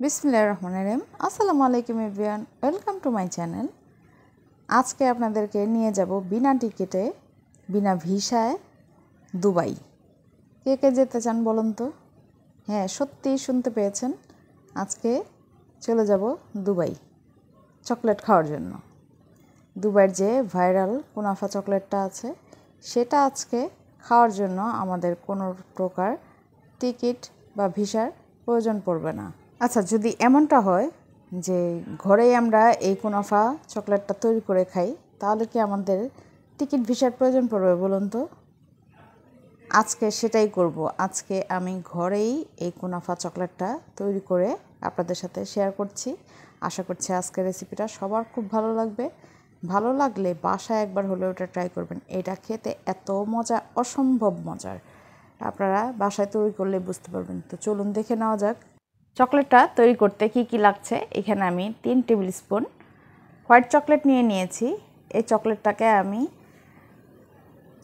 বিসমিল্লাহির রহমানির রহিম। আসসালামু আলাইকুম everyone, welcome to my channel. আজকে আপনাদেরকে নিয়ে যাব বিনা টিকিটে বিনা ভিসায় দুবাই। কে কে যেতে চান বলুন তো? হ্যাঁ, সত্যিই শুনতে পেয়েছেন, আজকে চলে যাব দুবাই চকলেট খাওয়ার জন্য। দুবাইয়ের যে ভাইরাল কুনাফা চকলেটটা আছে সেটা আজকে খাওয়ার জন্য আমাদের কোনো প্রকার টিকিট বা ভিসার প্রয়োজন পড়বে না। আচ্ছা, যদি এমনটা হয় যে ঘরেই আমরা এই কুনাফা চকলেটটা তৈরি করে খাই, তাহলে কি আমাদের টিকিট ভিসার প্রয়োজন পড়বে বলুন তো? আজকে সেটাই করব। আজকে আমি ঘরেই এই কুনাফা চকলেটটা তৈরি করে আপনাদের সাথে শেয়ার করছি। আশা করছি আজকের রেসিপিটা সবার খুব ভালো লাগবে। ভালো লাগলে বাসায় একবার হলেও ওটা ট্রাই করবেন। এটা খেতে এত মজা, অসম্ভব মজার। আপনারা বাসায় তৈরি করলে বুঝতে পারবেন। তো চলুন দেখে নেওয়া যাক চকলেটটা তৈরি করতে কি কি লাগছে। এখানে আমি 3 টেবিল স্পুন হোয়াইট চকলেট নিয়েছি। এই চকলেটটাকে আমি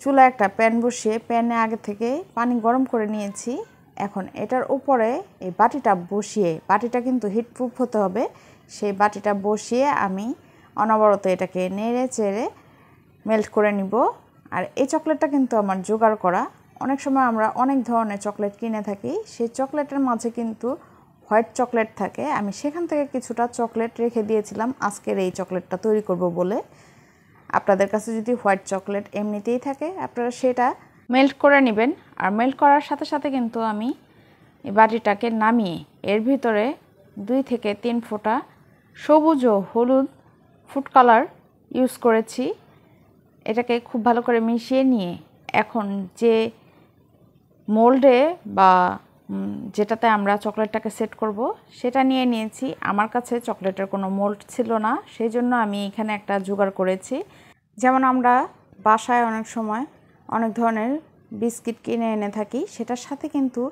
চুলায় একটা প্যান বসিয়ে প্যানে আগে থেকে পানি গরম করে নিয়েছি। এখন এটার উপরে এই বাটিটা বসিয়ে, বাটিটা কিন্তু হিটপ্রুফ হতে হবে, সেই বাটিটা বসিয়ে আমি অনবরত এটাকে নেড়ে চেড়ে মেল্ট করে নিব। আর এই চকলেটটা কিন্তু আমার জোগাড় করা। অনেক সময় আমরা অনেক ধরনের চকলেট কিনে থাকি, সেই চকলেটের মাঝে কিন্তু হোয়াইট চকলেট থাকে। আমি সেখান থেকে কিছুটা চকলেট রেখে দিয়েছিলাম আজকের এই চকলেটটা তৈরি করব বলে। আপনাদের কাছে যদি হোয়াইট চকলেট এমনিতেই থাকে, আপনারা সেটা মেল্ট করে নেবেন। আর মেল্ট করার সাথে সাথে কিন্তু আমি এই বাটিটাকে নামিয়ে এর ভিতরে 2 থেকে 3 ফোঁটা সবুজ ও হলুদ ফুড কালার ইউজ করেছি। এটাকে খুব ভালো করে মিশিয়ে নিয়ে এখন যে মোল্ডে বা যেটাতে আমরা চকলেটটাকে সেট করব সেটা নিয়ে নিয়েছি। আমার কাছে চকলেটের কোনো মোল্ড ছিল না, সেই জন্য আমি এখানে একটা জোগাড় করেছি। যেমন আমরা বাসায় অনেক সময় অনেক ধরনের বিস্কিট কিনে এনে থাকি, সেটার সাথে কিন্তু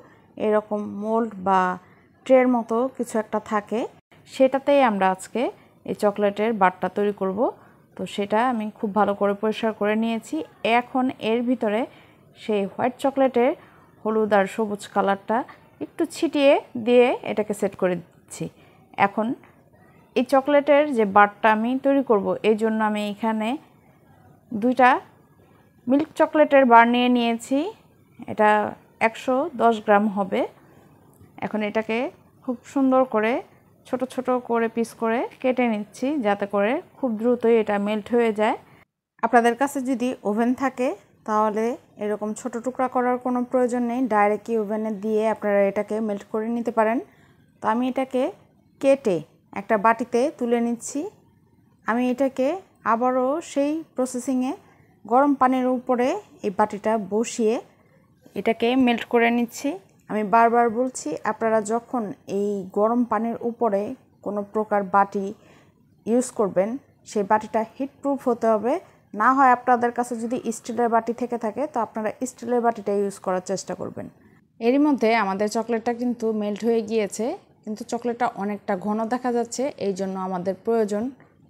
এরকম মোল্ড বা ট্রের মতো কিছু একটা থাকে, সেটাতেই আমরা আজকে এই চকলেটের বারটা তৈরি করব। তো সেটা আমি খুব ভালো করে পরিষ্কার করে নিয়েছি। এখন এর ভিতরে সেই হোয়াইট চকলেটের হলুদ আর সবুজ কালারটা একটু ছিটিয়ে দিয়ে এটাকে সেট করে দিচ্ছি। এখন এই চকলেটের যে বারটা আমি তৈরি করব, এই জন্য আমি এখানে 2টা মিল্ক চকলেটের বার নিয়েছি। এটা 110 গ্রাম হবে। এখন এটাকে খুব সুন্দর করে ছোট ছোট করে পিস করে কেটে নিচ্ছি, যাতে করে খুব দ্রুতই এটা মেল্ট হয়ে যায়। আপনাদের কাছে যদি ওভেন থাকে তাহলে এরকম ছোট টুকরা করার কোনো প্রয়োজন নেই, ডাইরেক্টলি ওভেনে দিয়ে আপনারা এটাকে মেল্ট করে নিতে পারেন। তো আমি এটাকে কেটে একটা বাটিতে তুলে নিচ্ছি। আমি এটাকে আবারও সেই প্রসেসিংয়ে গরম পানির উপরে এই বাটিটা বসিয়ে এটাকে মেল্ট করে নিচ্ছি। আমি বারবার বলছি, আপনারা যখন এই গরম পানির উপরে কোনো প্রকার বাটি ইউজ করবেন, সেই বাটিটা হিটপ্রুফ হতে হবে। না হয় আপনাদের কাছে যদি স্টিলের বাটি থেকে থাকে, তো আপনারা স্টিলের বাটিটা ইউজ করার চেষ্টা করবেন। এরই মধ্যে আমাদের চকলেটটা কিন্তু মেল্ট হয়ে গিয়েছে, কিন্তু চকলেটটা অনেকটা ঘন দেখা যাচ্ছে, এই জন্য আমাদের প্রয়োজন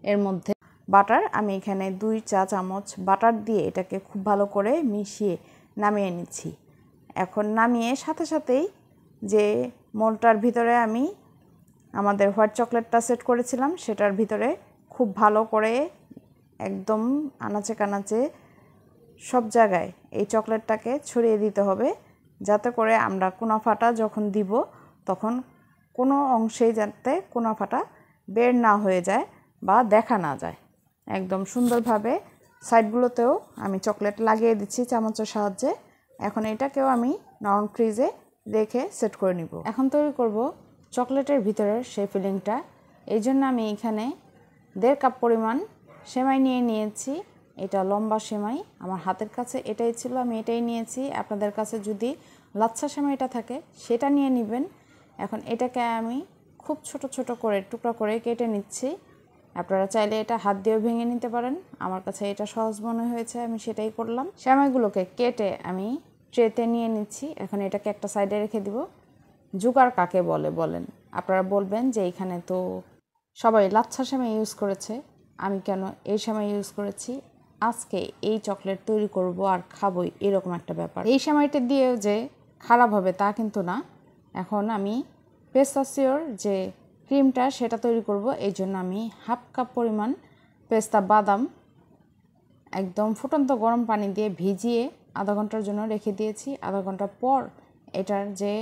এর মধ্যে বাটার। আমি এখানে 2 চা চামচ বাটার দিয়ে এটাকে খুব ভালো করে মিশিয়ে নামিয়ে নিচ্ছি। এখন নামিয়ে সাথে সাথেই যে মোল্ডটার ভিতরে আমি আমাদের হোয়াইট চকলেটটা সেট করেছিলাম, সেটার ভিতরে খুব ভালো করে একদম আনাচে কানাচে সব জায়গায় এই চকলেটটাকে ছড়িয়ে দিতে হবে, যাতে করে আমরা কুনাফাটা যখন দিব তখন কোনো অংশেই যাতে কুনাফাটা বের না হয়ে যায় বা দেখা না যায়। একদম সুন্দরভাবে সাইডগুলোতেও আমি চকলেট লাগিয়ে দিচ্ছি চামচের সাহায্যে। এখন এটাকেও আমি নরম ফ্রিজে রেখে সেট করে নিব। এখন তৈরি করব চকলেটের ভিতরের সেই ফিলিংটা। এই জন্য আমি এখানে 1.5 কাপ পরিমাণ সেমাই নিয়েছি। এটা লম্বা সেমাই, আমার হাতের কাছে এটাই ছিল, আমি এটাই নিয়েছি। আপনাদের কাছে যদি লাচ্ছা সেমাইটা থাকে সেটা নিয়ে নেবেন। এখন এটাকে আমি খুব ছোট ছোট করে টুকরা করে কেটে নিচ্ছি। আপনারা চাইলে এটা হাত দিয়েও ভেঙে নিতে পারেন, আমার কাছে এটা সহজ মনে হয়েছে, আমি সেটাই করলাম। সেমাইগুলোকে কেটে আমি ট্রেতে নিয়ে নিচ্ছি। এখন এটাকে একটা সাইডে রেখে দিব। জোগাড় কাকে বলে বলেন? আপনারা বলবেন যে এখানে তো সবাই লাচ্ছা সেমাই ইউজ করেছে, আমি কেন এই সেমাই ইউজ করেছি? আজকে এই চকলেট তৈরি করব আর খাবই, এরকম একটা ব্যাপার। এই সেমাইটা দিয়েও যে খারাপ হবে তা কিন্তু না। এখন আমি পেস্তাচিওর যে ক্রিমটা সেটা তৈরি করব। এই জন্য আমি হাফ কাপ পরিমাণ পেস্তা বাদাম একদম ফুটন্ত গরম পানি দিয়ে ভিজিয়ে আধা ঘন্টার জন্য রেখে দিয়েছি। আধা ঘন্টা পর এটার যে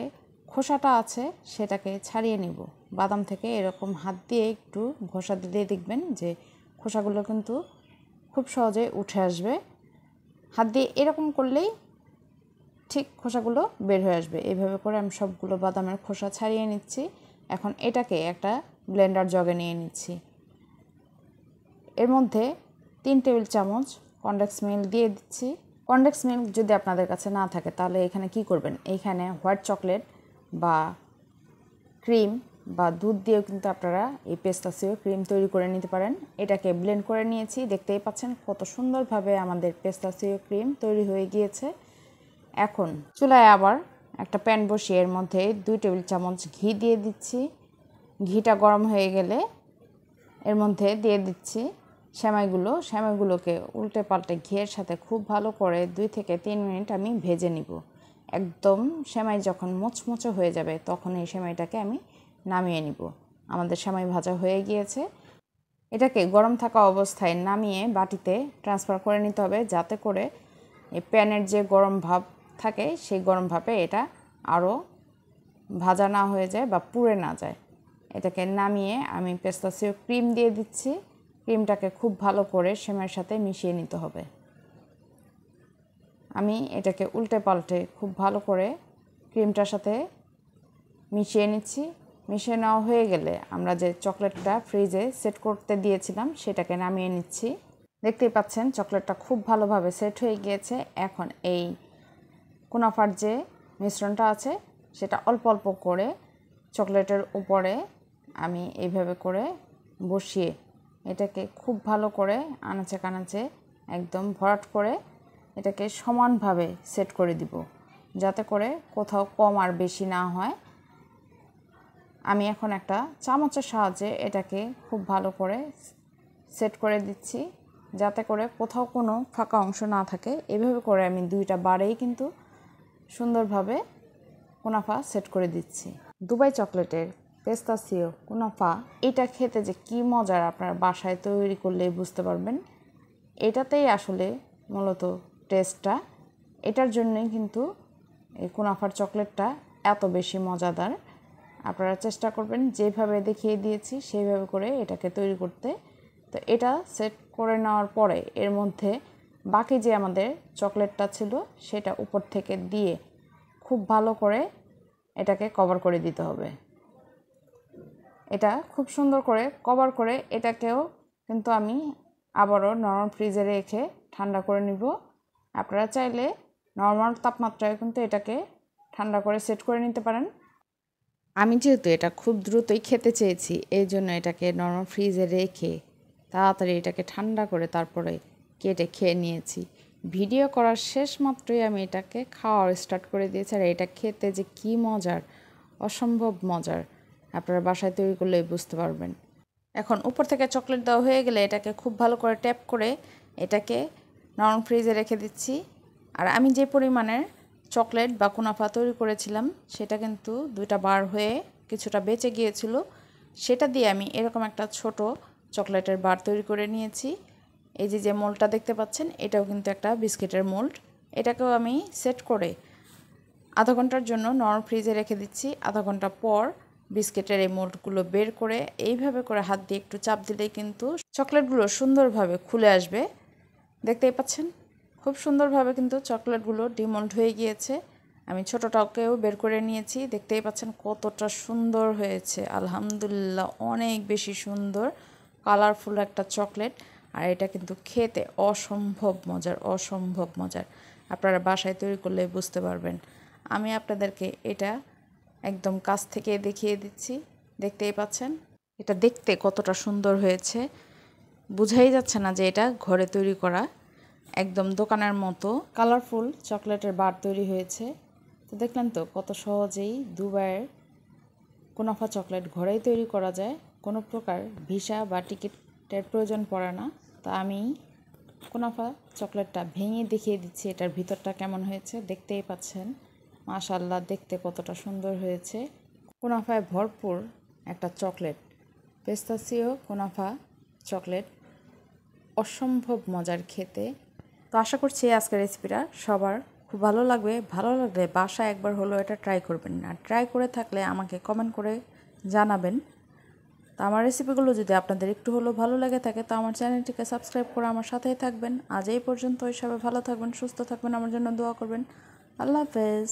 খোসাটা আছে সেটাকে ছাড়িয়ে নিব। বাদাম থেকে এরকম হাত দিয়ে একটু ঘষা দিলে দেখবেন যে খোসাগুলো কিন্তু খুব সহজে উঠে আসবে। হাত দিয়ে এরকম করলেই ঠিক খোসাগুলো বের হয়ে আসবে। এইভাবে করে আমি সবগুলো বাদামের খোসা ছাড়িয়ে নিচ্ছি। এখন এটাকে একটা ব্লেন্ডার জগে নিয়ে নিচ্ছি। এর মধ্যে 3 টেবিল চামচ কনডেন্স মিল্ক দিয়ে দিচ্ছি। কনডেন্স মিল্ক যদি আপনাদের কাছে না থাকে তাহলে এখানে কি করবেন, এইখানে হোয়াইট চকলেট বা ক্রিম বা দুধ দিয়েও কিন্তু আপনারা এই পেস্তাচিও ক্রিম তৈরি করে নিতে পারেন। এটাকে ব্লেন্ড করে নিয়েছি। দেখতেই পাচ্ছেন কত সুন্দরভাবে আমাদের পেস্তাচিও ক্রিম তৈরি হয়ে গিয়েছে। এখন চুলায় আবার একটা প্যান বসিয়ে এর মধ্যে 2 টেবিল চামচ ঘি দিয়ে দিচ্ছি। ঘিটা গরম হয়ে গেলে এর মধ্যে দিয়ে দিচ্ছি সেমাইগুলোকে উল্টে পাল্টে ঘিয়ের সাথে খুব ভালো করে 2 থেকে 3 মিনিট আমি ভেজে নিব। একদম সেমাই যখন মুচমুচে হয়ে যাবে তখন এই সেমাইটাকে আমি নামিয়ে নিব। আমাদের সেমাই ভাজা হয়ে গিয়েছে। এটাকে গরম থাকা অবস্থায় নামিয়ে বাটিতে ট্রান্সফার করে নিতে হবে, যাতে করে এই প্যানের যে গরম ভাব থাকে সেই গরম ভাবে এটা আরও ভাজা না হয়ে যায় বা পুড়ে না যায়। এটাকে নামিয়ে আমি পেস্তাচিও ক্রিম দিয়ে দিচ্ছি। ক্রিমটাকে খুব ভালো করে সেমাইয়ের সাথে মিশিয়ে নিতে হবে। আমি এটাকে উল্টে পাল্টে খুব ভালো করে ক্রিমটার সাথে মিশিয়ে নিচ্ছি। মিশিয়ে নেওয়া হয়ে গেলে আমরা যে চকলেটটা ফ্রিজে সেট করতে দিয়েছিলাম সেটাকে নামিয়ে নিচ্ছি। দেখতেই পাচ্ছেন চকলেটটা খুব ভালোভাবে সেট হয়ে গিয়েছে। এখন এই কুনাফার যে মিশ্রণটা আছে সেটা অল্প অল্প করে চকলেটের উপরে আমি এইভাবে করে বসিয়ে এটাকে খুব ভালো করে আনাচে কানাচে একদম ভরাট করে এটাকে সমানভাবে সেট করে দিব, যাতে করে কোথাও কম আর বেশি না হয়। আমি এখন একটা চামচের সাহায্যে এটাকে খুব ভালো করে সেট করে দিচ্ছি, যাতে করে কোথাও কোনো ফাঁকা অংশ না থাকে। এভাবে করে আমি 2টা বারেই কিন্তু সুন্দরভাবে কুনাফা সেট করে দিচ্ছি। দুবাই চকলেটের পেস্তাচিও কুনাফা এটা খেতে যে কী মজার আপনারা বাসায় তৈরি করলে বুঝতে পারবেন। এটাতেই আসলে মূলত টেস্টটা। এটার জন্যই কিন্তু এই কুনাফার চকলেটটা এত বেশি মজাদার। আপনারা চেষ্টা করবেন যেভাবে দেখিয়ে দিয়েছি সেইভাবে করে এটাকে তৈরি করতে। তো এটা সেট করে নেওয়ার পরে এর মধ্যে বাকি যে আমাদের চকলেটটা ছিল সেটা উপর থেকে দিয়ে খুব ভালো করে এটাকে কভার করে দিতে হবে। এটা খুব সুন্দর করে কভার করে এটাকেও কিন্তু আমি আবারও নরমাল ফ্রিজে রেখে ঠান্ডা করে নিব। আপনারা চাইলে নরমাল তাপমাত্রায় কিন্তু এটাকে ঠান্ডা করে সেট করে নিতে পারেন। আমি যেহেতু এটা খুব দ্রুতই খেতে চেয়েছি এই জন্য এটাকে নরমাল ফ্রিজে রেখে তাড়াতাড়ি এটাকে ঠান্ডা করে তারপরে কেটে খেয়ে নিয়েছি। ভিডিও করার শেষ মাত্রই আমি এটাকে খাওয়ার স্টার্ট করে দিয়েছি। আর এটা খেতে যে কী মজার, অসম্ভব মজার, আপনারা বাসায় তৈরি করলেই বুঝতে পারবেন। এখন উপর থেকে চকলেট দেওয়া হয়ে গেলে এটাকে খুব ভালো করে ট্যাপ করে এটাকে নরম ফ্রিজে রেখে দিচ্ছি। আর আমি যে পরিমাণের চকলেট বা কুনাফা তৈরি করেছিলাম সেটা কিন্তু 2টা বার হয়ে কিছুটা বেঁচে গিয়েছিল। সেটা দিয়ে আমি এরকম একটা ছোট চকলেটের বার তৈরি করে নিয়েছি। এই যে মোল্ডটা দেখতে পাচ্ছেন এটাও কিন্তু একটা বিস্কিটের মোল্ড। এটাকেও আমি সেট করে আধা ঘন্টার জন্য নরম ফ্রিজে রেখে দিচ্ছি। আধা ঘন্টা পর বিস্কিটের এই মোল্ডগুলো বের করে এইভাবে করে হাত দিয়ে একটু চাপ দিলেই কিন্তু চকলেটগুলো সুন্দরভাবে খুলে আসবে। দেখতেই পাচ্ছেন খুব সুন্দরভাবে কিন্তু চকলেটগুলো ডিমোল্ড হয়ে গিয়েছে। আমি ছোটোটাকেও বের করে নিয়েছি। দেখতেই পাচ্ছেন কতটা সুন্দর হয়েছে, আলহামদুলিল্লাহ অনেক বেশি সুন্দর কালারফুল একটা চকলেট। আর এটা কিন্তু খেতে অসম্ভব মজার। আপনারা বাসায় তৈরি করলে বুঝতে পারবেন। আমি আপনাদেরকে এটা একদম কাছ থেকে দেখিয়ে দিচ্ছি। দেখতেই পাচ্ছেন এটা দেখতে কতটা সুন্দর হয়েছে, বোঝাই যাচ্ছে না যে এটা ঘরে তৈরি করা। একদম দোকানের মতো কালারফুল চকলেটের বার তৈরি হয়েছে। তো দেখলেন তো কত সহজেই দুবাইয়ের কুনাফা চকলেট ঘরেই তৈরি করা যায়, কোনো প্রকার ভিসা বা টিকিটের প্রয়োজন পড়ে না। তো আমি কুনাফা চকলেটটা ভেঙে দেখিয়ে দিচ্ছি এটার ভিতরটা কেমন হয়েছে। দেখতেই পাচ্ছেন মাশাআল্লাহ দেখতে কতটা সুন্দর হয়েছে। কুনাফায় ভরপুর একটা চকলেট। পেস্তাসিও কুনাফা চকলেট অসম্ভব মজার খেতে। তো আশা করছি আজকের রেসিপিটা সবার খুব ভালো লাগবে। ভালো লাগলে বাসায় একবার হলো এটা ট্রাই করবেন, না ট্রাই করে থাকলে আমাকে কমেন্ট করে জানাবেন। তো আমার রেসিপিগুলো যদি আপনাদের একটু হলেও ভালো লাগে থাকে তো আমার চ্যানেলটিকে সাবস্ক্রাইব করে আমার সাথেই থাকবেন। আজ এই পর্যন্তই, সবাই ভালো থাকবেন, সুস্থ থাকবেন, আমার জন্য দোয়া করবেন। আল্লাহ হাফেজ।